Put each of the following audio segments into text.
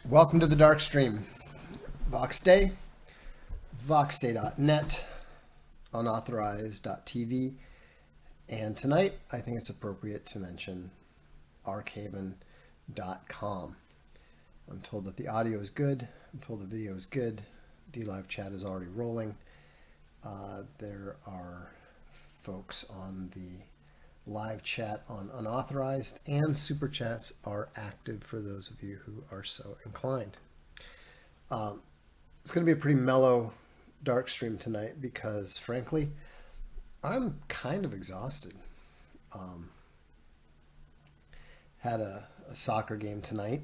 Welcome to the Darkstream. Voxday, voxday.net, unauthorized.tv, and tonight I think it's appropriate to mention arkhaven.com. I'm told that the audio is good. I'm told the video is good. DLive chat is already rolling. There are folks on the live chat on unauthorized, and super chats are active for those of you who are so inclined. It's going to be a pretty mellow dark stream tonight because, frankly, I'm kind of exhausted. Had a soccer game tonight,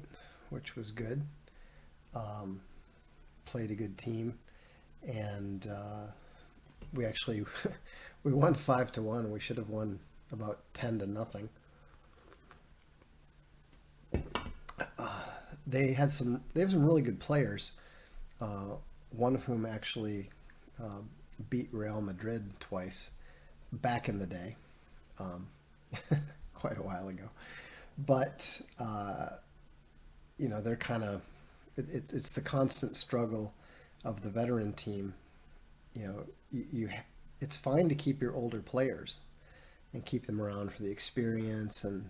which was good. Played a good team, and we actually we won 5-1. We should have won about 10-0. They have some really good players. One of whom actually beat Real Madrid twice back in the day, quite a while ago. But they're kind of it's the constant struggle of the veteran team. It's fine to keep your older players and keep them around for the experience and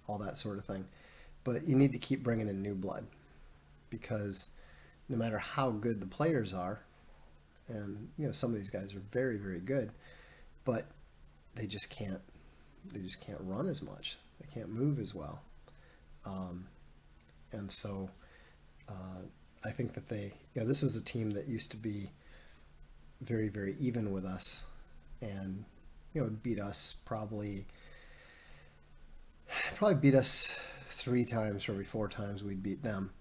all that sort of thing. But you need to keep bringing in new blood, because no matter how good the players are, and some of these guys are very, very good, but they just can't run as much. They can't move as well. And so I think that this was a team that used to be very, very even with us, and beat us probably beat us 3 times for every 4 times we'd beat them.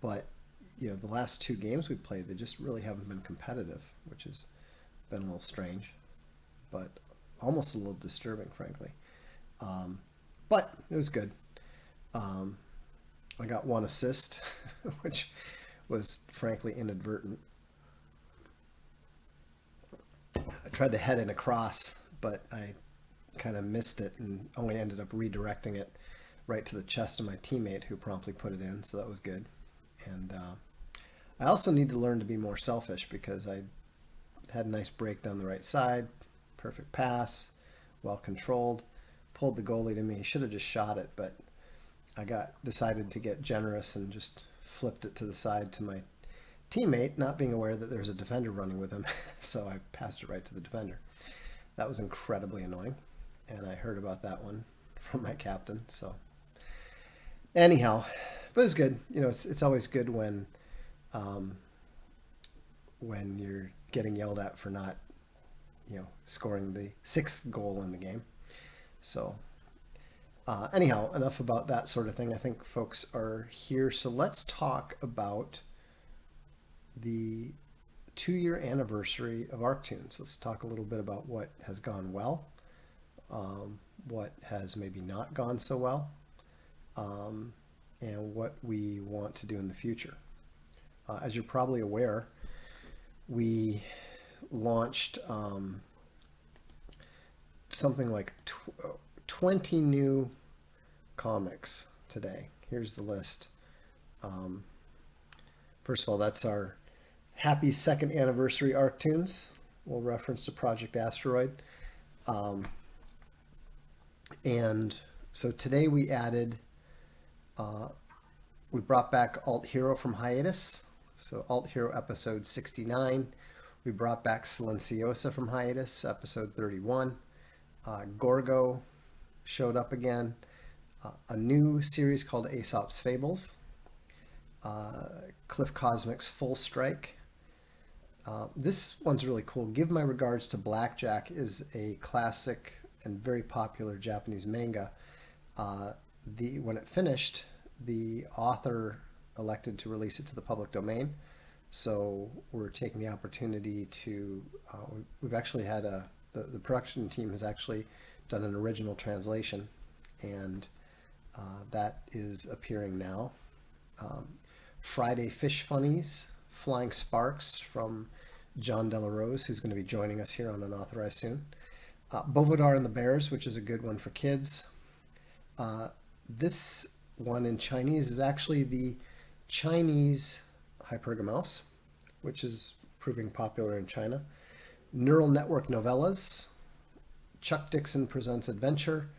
But the last 2 games we played, they just really haven't been competitive, which has been a little strange, but almost a little disturbing, frankly. But it was good. I got 1 assist, which was frankly inadvertent. I tried to head in across, but I kind of missed it and only ended up redirecting it right to the chest of my teammate, who promptly put it in, so that was good. And I also need to learn to be more selfish, because I had a nice break down the right side, perfect pass, well controlled, pulled the goalie to me. Should have just shot it, but I decided to get generous and just flipped it to the side to my teammate, not being aware that there was a defender running with him. So I passed it right to the defender. That was incredibly annoying, and I heard about that one from my captain. So anyhow, but it's good. It's always good when you're getting yelled at for not scoring the 6th goal in the game. So anyhow, enough about that sort of thing. I think folks are here, so let's talk about the 2-year anniversary of ArcTunes. Let's talk a little bit about what has gone well, what has maybe not gone so well, and what we want to do in the future. As you're probably aware, we launched something like 20 new comics today. Here's the list. First of all, that's our happy 2nd anniversary ArcTunes. We'll reference to Project Asteroid. And so today we added, we brought back Alt Hero from hiatus. So Alt Hero episode 69. We brought back Silenciosa from hiatus, episode 31. Gorgo showed up again. A new series called Aesop's Fables. Cliff Cosmic's Full Strike. This one's really cool. Give My Regards to Blackjack is a classic and very popular Japanese manga. When it finished, the author elected to release it to the public domain. So we're taking the opportunity to, we've actually had the production team has actually done an original translation, and that is appearing now. Friday Fish Funnies, Flying Sparks from John Delarose, who's going to be joining us here on Unauthorized soon. Bovodar and the Bears, which is a good one for kids. This one in Chinese is actually the Chinese Hyperga mouse, which is proving popular in China. Neural network novellas. Chuck Dixon Presents Adventure.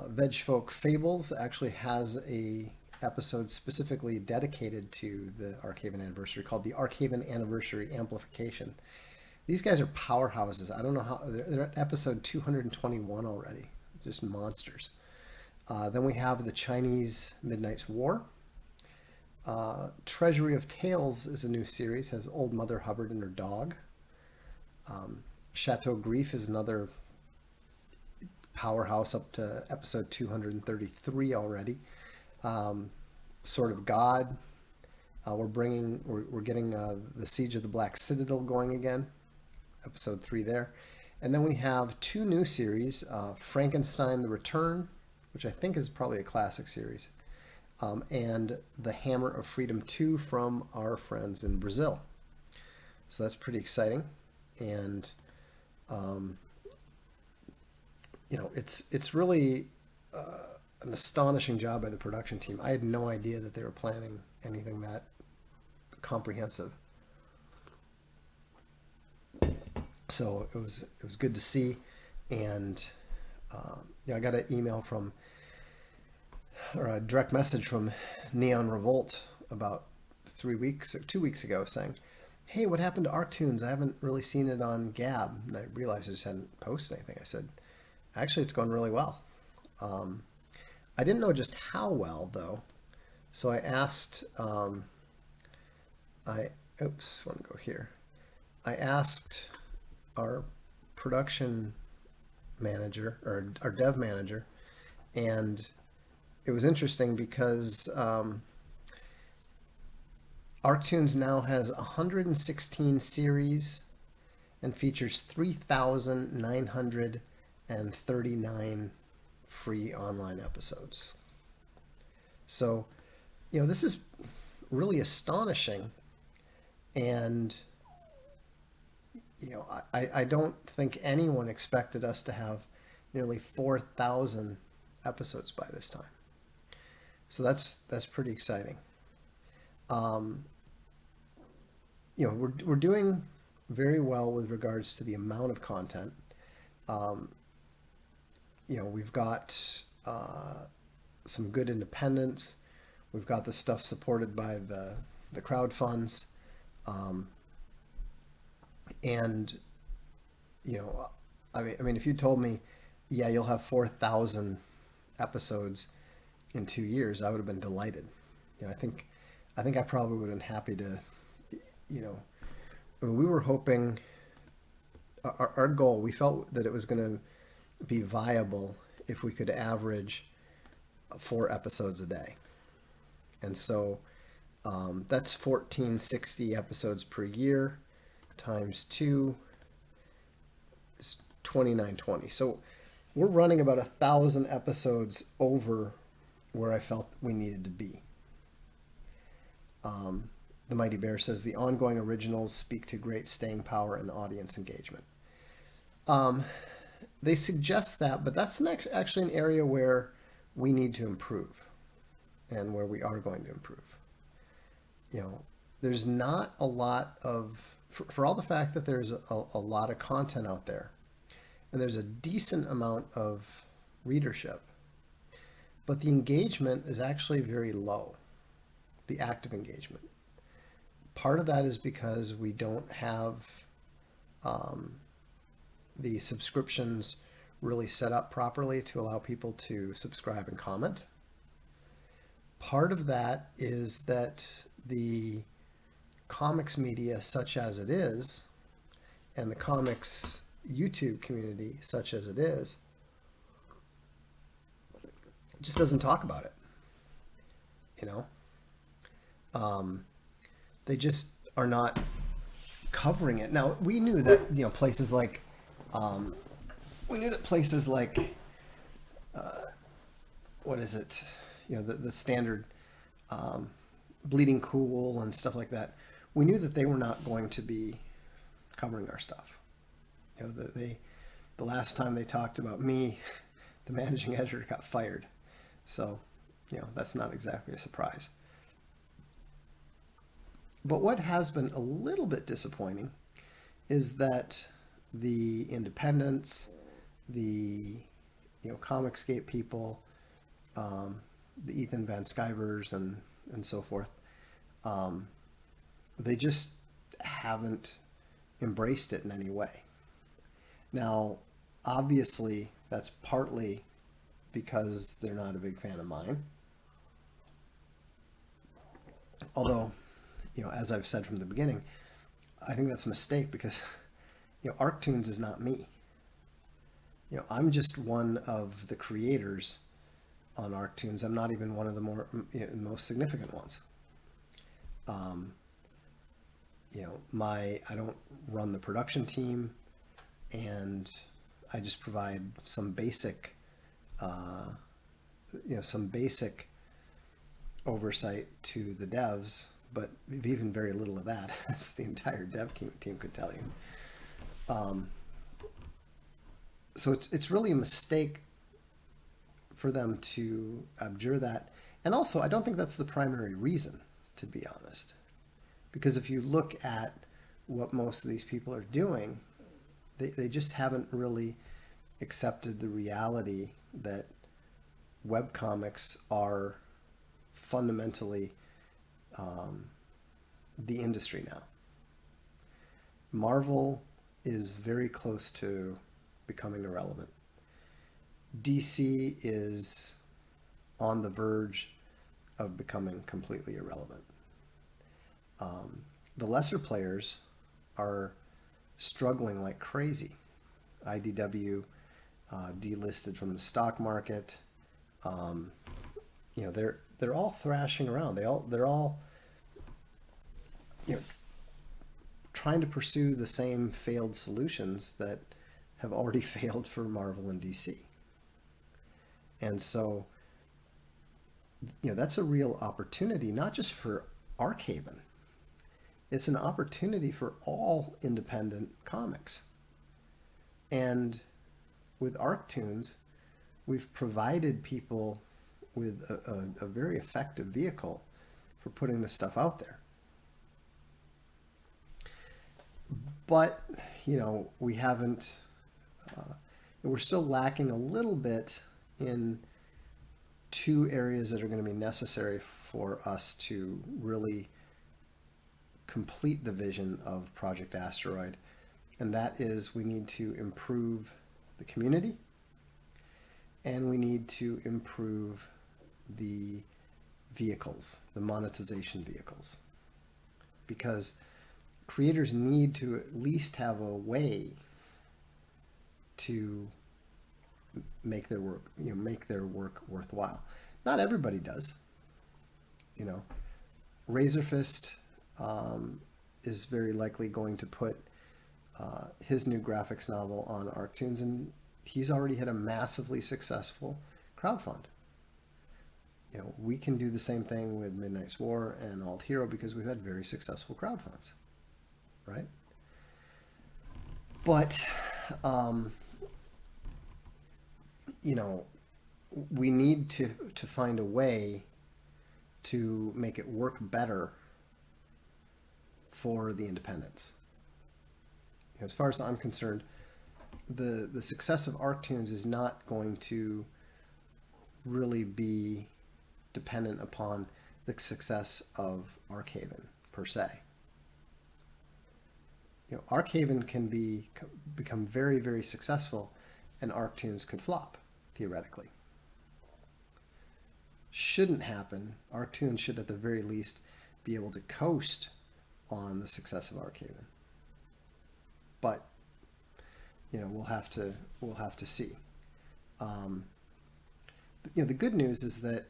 Veg Folk Fables actually has a episode specifically dedicated to the Archaven anniversary called the Archaven Anniversary Amplification. These guys are powerhouses. I don't know how they're at episode 221 already. Just monsters. Then we have the Chinese Midnight's War. Treasury of Tales is a new series. Has Old Mother Hubbard and her dog. Chateau Grief is another powerhouse up to episode 233 already. Sword of God. We're getting the Siege of the Black Citadel going again. Episode 3 there. And then we have two new series, Frankenstein the Return, which I think is probably a classic series, and The Hammer of Freedom 2 from our friends in Brazil. So that's pretty exciting. And, it's really an astonishing job by the production team. I had no idea that they were planning anything that comprehensive. So it was good to see, and I got an email or a direct message from Neon Revolt about 2 weeks ago saying, "Hey, what happened to Arctoons? I haven't really seen it on Gab." And I realized I just hadn't posted anything. I said, "Actually, it's going really well." I didn't know just how well though, so I asked. Want to go here. I asked our production manager or our dev manager, and it was interesting because Arctoons now has 116 series and features 3,939 free online episodes. So, this is really astonishing, and I don't think anyone expected us to have nearly 4,000 episodes by this time. So that's pretty exciting. We're doing very well with regards to the amount of content. We've got some good independence. We've got the stuff supported by the crowd funds. And I mean, if you told me, yeah, you'll have 4,000 episodes in 2 years, I would have been delighted. I think I probably would have been happy to, we were hoping, our goal, we felt that it was going to be viable if we could average 4 episodes a day. And so that's 1,460 episodes per year times 2 is 2,920. So we're running about 1,000 episodes over where I felt we needed to be. The Mighty Bear says the ongoing originals speak to great staying power and audience engagement. They suggest that, but that's actually an area where we need to improve, and where we are going to improve. There's not a lot of, for all the fact that there's a lot of content out there, and there's a decent amount of readership, but the engagement is actually very low, the active engagement. Part of that is because we don't have the subscriptions really set up properly to allow people to subscribe and comment. Part of that is that the comics media, such as it is, and the comics YouTube community, such as it is, just doesn't talk about it. They just are not covering it. Now, we knew that places like what is it? The standard Bleeding Cool and stuff like that. We knew that they were not going to be covering our stuff. The last time they talked about me, the managing editor got fired. So That's not exactly a surprise. But what has been a little bit disappointing is that the independents, the Comicsgate people, um, the Ethan Van Skyvers and so forth, um, they just haven't embraced it in any way. Now, obviously, that's partly because they're not a big fan of mine. Although, as I've said from the beginning, I think that's a mistake because, Arctoons is not me. I'm just one of the creators on Arctoons. I'm not even one of the most significant ones. Um, I don't run the production team, and I just provide some basic, uh, some basic oversight to the devs, but even very little of that, as the entire dev team could tell you. Um, so it's really a mistake for them to abjure that. And also, I don't think that's the primary reason, to be honest. Because if you look at what most of these people are doing, they just haven't really accepted the reality that webcomics are fundamentally the industry now. Marvel is very close to becoming irrelevant. DC is on the verge of becoming completely irrelevant. The lesser players are struggling like crazy. IDW delisted from the stock market. Um, they're all thrashing around. They're all you know trying to pursue the same failed solutions that have already failed for Marvel and DC. And so, that's a real opportunity, not just for Archaven. It's an opportunity for all independent comics. And with Arctoons, we've provided people with a very effective vehicle for putting this stuff out there. But, we haven't, we're still lacking a little bit in two areas that are going to be necessary for us to really complete the vision of Project Asteroid. And that is, we need to improve the community, and we need to improve the vehicles, the monetization vehicles. Because creators need to at least have a way to make their work worthwhile. Not everybody does. Razorfist is very likely going to put his new graphics novel on Arctoons, and he's already had a massively successful crowdfund. We can do the same thing with Midnight's War and Alt Hero because we've had very successful crowdfunds, right? But we need to find a way to make it work better for the independents. As far as I'm concerned, the success of Arctoons is not going to really be dependent upon the success of Archaven per se. Archaven can become very, very successful, and Arctoons could flop, theoretically. Shouldn't happen. Arctoons should at the very least be able to coast on the success of Archaven. But we'll have to see. The good news is that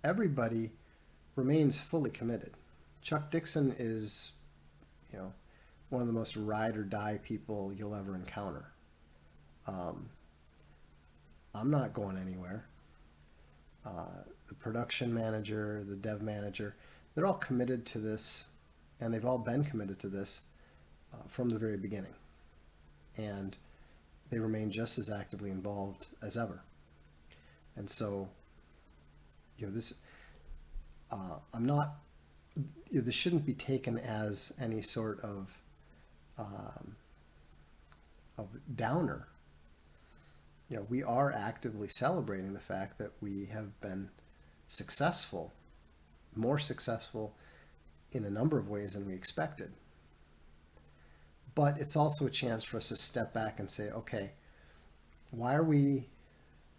everybody remains fully committed. Chuck Dixon is, one of the most ride or die people you'll ever encounter. I'm not going anywhere. The production manager, the dev manager, they're all committed to this, and they've all been committed to this from the very beginning. And they remain just as actively involved as ever. And so, this I'm not. This shouldn't be taken as any sort um, of downer. We are actively celebrating the fact that we have been successful, more successful in a number of ways than we expected. But it's also a chance for us to step back and say, okay, why are we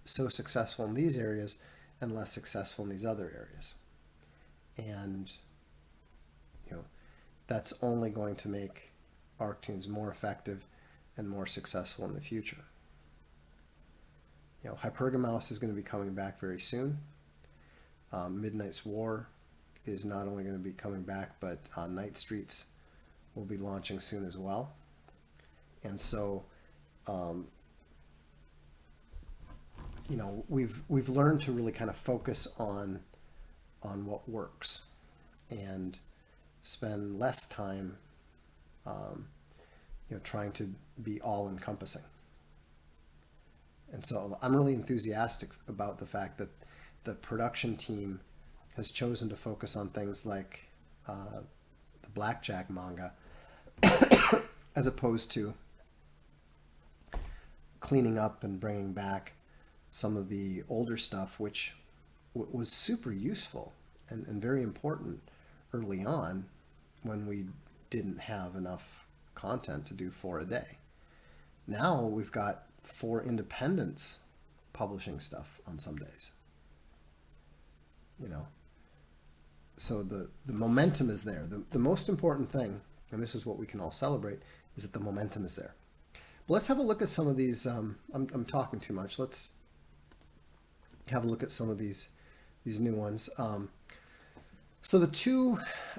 so successful in these areas and less successful in these other areas? And that's only going to make ArcTunes more effective and more successful in the future. Hypergamouse is going to be coming back very soon. Midnight's War is not only going to be coming back, but Night Streets will be launching soon as well. And so, we've learned to really kind of focus on what works and spend less time, trying to be all encompassing. And so I'm really enthusiastic about the fact that the production team has chosen to focus on things like the Blackjack manga as opposed to cleaning up and bringing back some of the older stuff, which was super useful and very important early on when we didn't have enough content to do 4 a day. Now we've got 4 independents publishing stuff on some days. So the momentum is there. The most important thing, and this is what we can all celebrate, is that the momentum is there. But let's have a look at some of these. I'm talking too much. Let's have a look at some of these new ones. So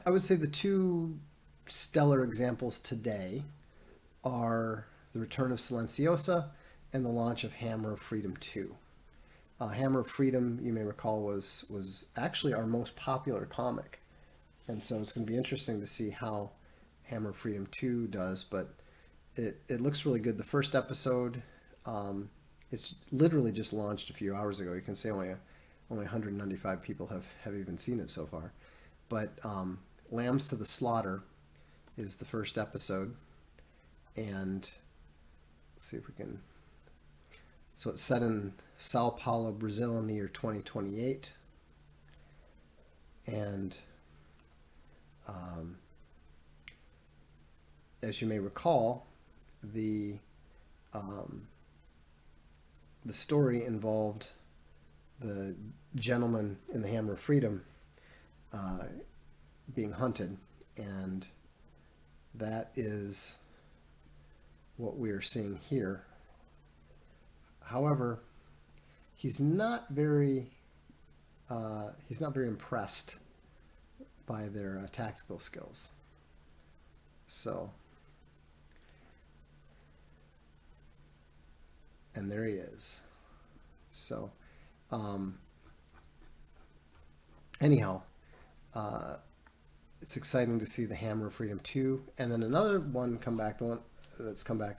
I would say the two stellar examples today are the return of Silenciosa and the launch of Hammer of Freedom 2. Hammer of Freedom, you may recall, was actually our most popular comic. And so it's going to be interesting to see how Hammer of Freedom 2 does, but it looks really good. The first episode, it's literally just launched a few hours ago. You can say only 195 people have even seen it so far. But Lambs to the Slaughter is the first episode. And let's see if we can... So it's set in Sao Paulo, Brazil in the year 2028. And as you may recall, the story involved the gentleman in the Hammer of Freedom being hunted, and that is what we are seeing here. However, he's not very impressed by their tactical skills. So, and there he is. So, anyhow, it's exciting to see the Hammer of Freedom 2, and then another one come back. The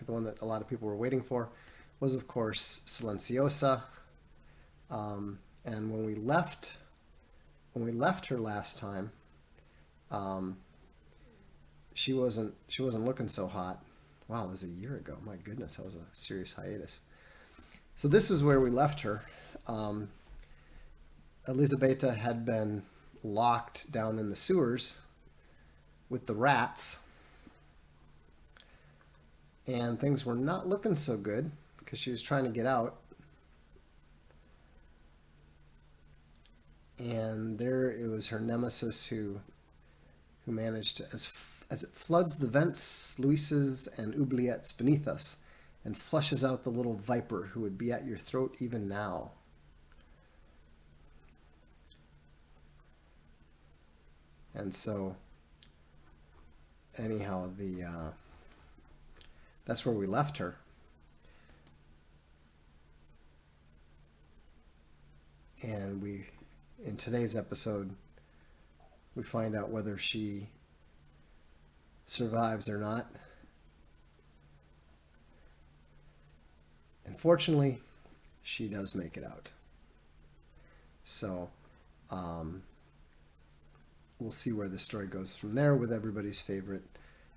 one that a lot of people were waiting for was, of course, Silenciosa. And when we left her last time, she wasn't looking so hot. Wow, that was a year ago. My goodness, that was a serious hiatus. So this is where we left her. Elisabetta had been locked down in the sewers with the rats, and things were not looking so good because she was trying to get out. And there it was, her nemesis who managed to, as it floods the vents, sluices, and oubliettes beneath us, and flushes out the little viper who would be at your throat even now. And so, anyhow, that's where we left her. And in today's episode, we find out whether she survives or not. And fortunately, she does make it out. So, Um, we'll see where the story goes from there with everybody's favorite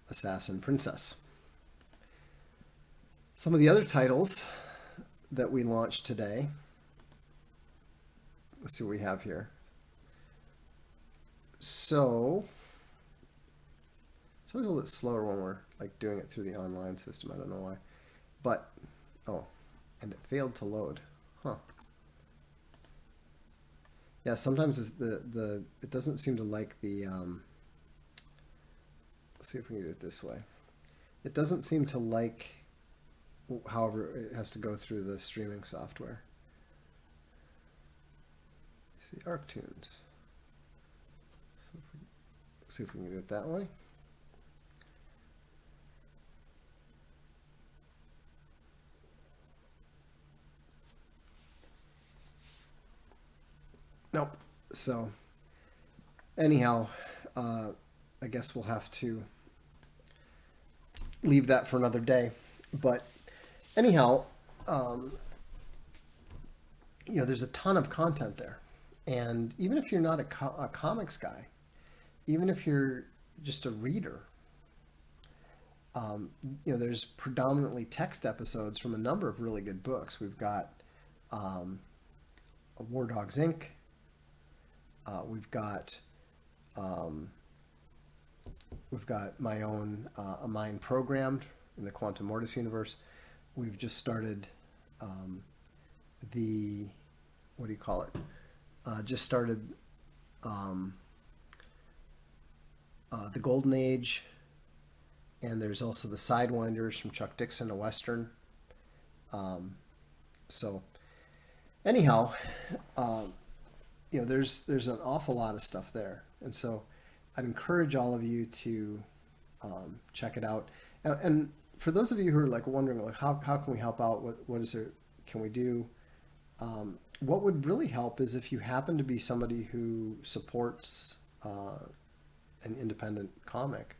assassin princess. Some of the other titles that we launched today. Let's see what we have here. So it's always a little bit slower when we're like doing it through the online system. I don't know why, but oh, and it failed to load. Huh. Yeah, sometimes it doesn't seem to like the. Let's see if we can do it this way. It doesn't seem to like. However, it has to go through the streaming software. See ArcTunes. See if we can do it that way. Nope. So anyhow, I guess we'll have to leave that for another day. But anyhow, there's a ton of content there. And even if you're not a comics guy, even if you're just a reader, there's predominantly text episodes from a number of really good books. We've got War Dogs Inc. We've got my own A Mind Programmed in the Quantum Mortis universe. We've just started the what do you call it? Just started the Golden Age, and there's also the Sidewinders from Chuck Dixon, a Western. So anyhow, there's an awful lot of stuff there, and so I'd encourage all of you to check it out. And for those of you who are like wondering, like, how can we help out? What is there can we do? What would really help is if you happen to be somebody who supports an independent comic,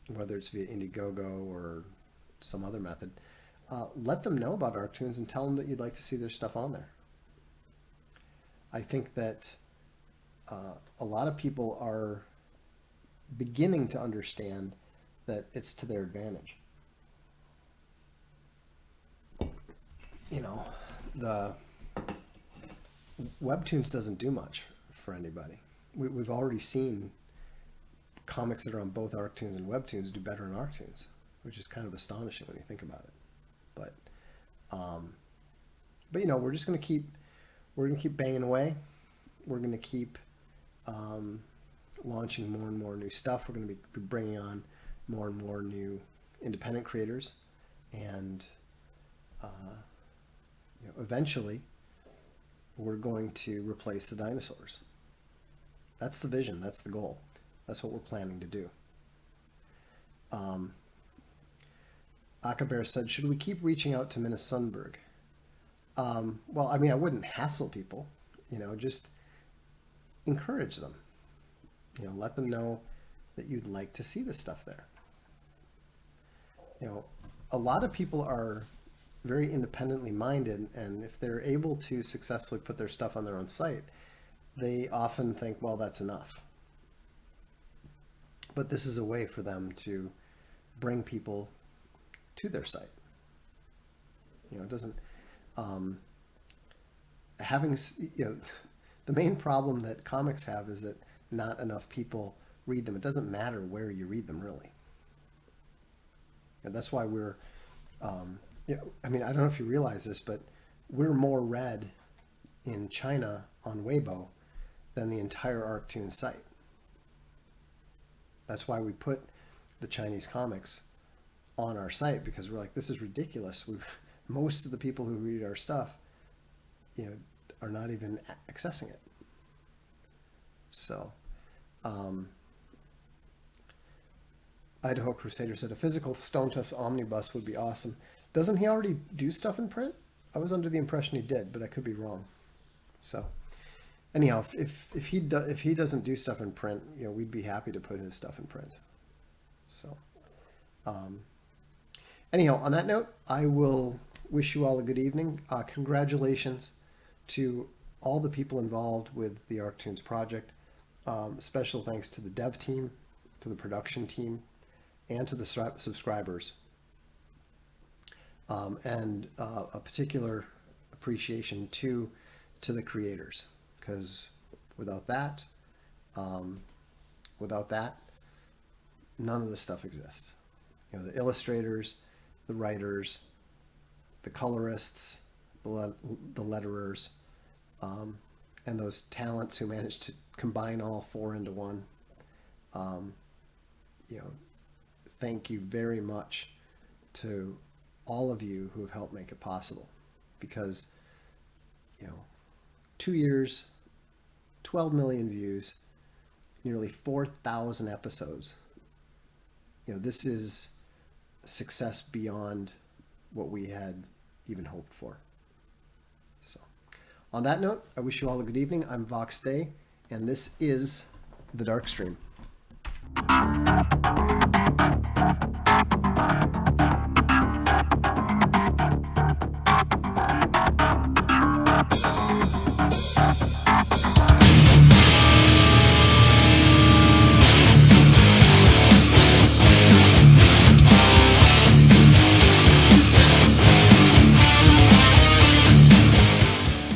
whether it's via Indiegogo or some other method, let them know about ArcTunes and tell them that you'd like to see their stuff on there. I think that a lot of people are beginning to understand that it's to their advantage. The Webtoons doesn't do much for anybody. We've already seen comics that are on both ArcTunes and Webtoons do better in ArcTunes, which is kind of astonishing when you think about it. But we're just going to keep banging away. We're going to keep launching more and more new stuff. We're going to be bringing on more and more new independent creators, and eventually we're going to replace the dinosaurs. That's the vision. That's the goal. That's what we're planning to do. Akabear said, should we keep reaching out to Minna Sundberg? Well, I mean, I wouldn't hassle people, just encourage them. Let them know that you'd like to see this stuff there. A lot of people are very independently minded, and if they're able to successfully put their stuff on their own site, they often think, well, that's enough. But this is a way for them to bring people to their site. It doesn't having the main problem that comics have is that not enough people read them. It doesn't matter where you read them, really. And that's why we're I mean, I don't know if you realize this, but we're more read in China on Weibo than the entire ArcTunes site. That's why we put the Chinese comics on our site, because we're like, this is ridiculous. Most of the people who read our stuff, are not even accessing it. So, Idaho Crusader said a physical Stone Tusk omnibus would be awesome. Doesn't he already do stuff in print? I was under the impression he did, but I could be wrong. So, anyhow, if he doesn't do stuff in print, we'd be happy to put his stuff in print. So, anyhow, on that note, I will wish you all a good evening. Congratulations to all the people involved with the ArcTunes project. Special thanks to the dev team, to the production team, and to the subscribers. And a particular appreciation to the creators, because without that, none of this stuff exists. You know, the illustrators, the writers, the colorists, the letterers, and those talents who managed to combine all four into one. You know, thank you very much to all of you who have helped make it possible, because, you know, 2 years, 12 million views, nearly 4,000 episodes. You know, this is success beyond what we had even hoped for. So, on that note, I wish you all a good evening. I'm Vox Day, and this is the Darkstream.